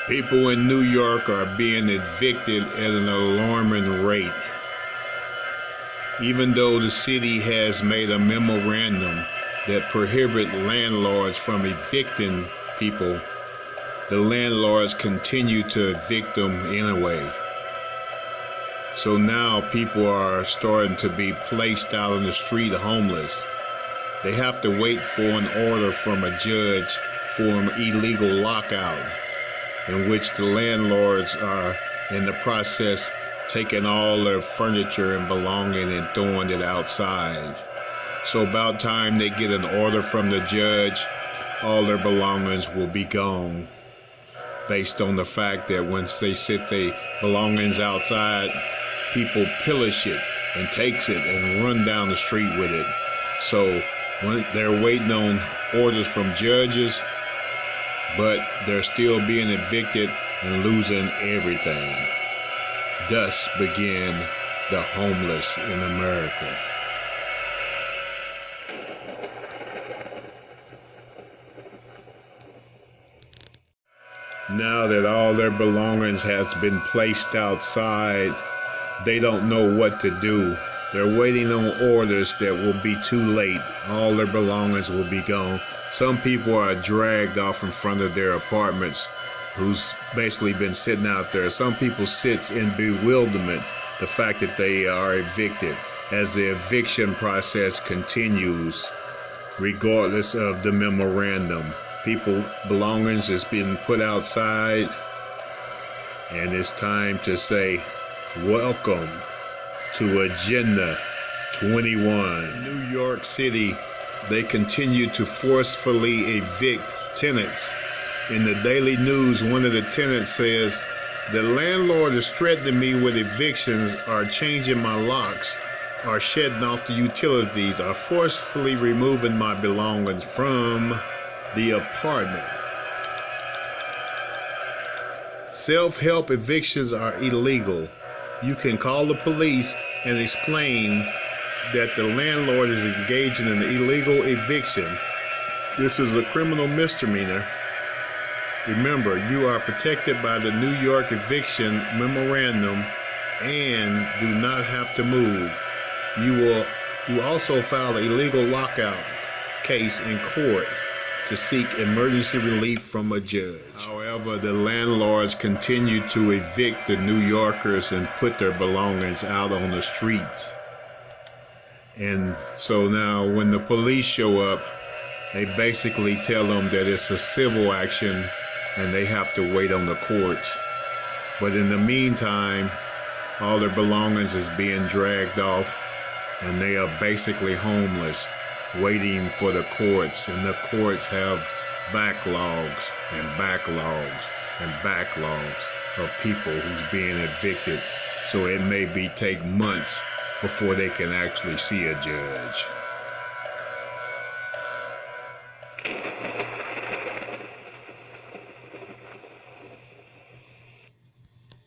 People in New York are being evicted at an alarming rate. Even though the city has made a memorandum that prohibits landlords from evicting people, the landlords continue to evict them anyway. So now people are starting to be placed out on the street homeless. They have to wait for an order from a judge for an illegal lockout, in which the landlords are in the process taking all their furniture and belonging and throwing it outside. So about time they get an order from the judge, all their belongings will be gone, based on the fact that once they sit their belongings outside, people pillage it and takes it and run down the street with it. So when they're waiting on orders from judges, but they're still being evicted and losing everything. Thus begin the homeless in America. Now that all their belongings has been placed outside, they don't know what to do. They're waiting on orders that will be too late. All their belongings will be gone. Some people are dragged off in front of their apartments, who's basically been sitting out there. Some people sit in bewilderment, the fact that they are evicted, as the eviction process continues, regardless of the memorandum. People belongings is being put outside, and it's time to say, welcome to Agenda 21. New York City, they continue to forcefully evict tenants. In the Daily News, one of the tenants says, "The landlord is threatening me with evictions, are changing my locks, are shedding off the utilities, are forcefully removing my belongings from the apartment." Self-help evictions are illegal. You can call the police and explain that the landlord is engaging in illegal eviction. This is a criminal misdemeanor. Remember, you are protected by the New York Eviction Memorandum and do not have to move. You also file an illegal lockout case in court to seek emergency relief from a judge. However, the landlords continue to evict the New Yorkers and put their belongings out on the streets. And so now when the police show up, they basically tell them that it's a civil action and they have to wait on the courts. But in the meantime, all their belongings is being dragged off and they are basically homeless, waiting for the courts, and the courts have backlogs and backlogs and backlogs of people who's being evicted. So it may take months before they can actually see a judge.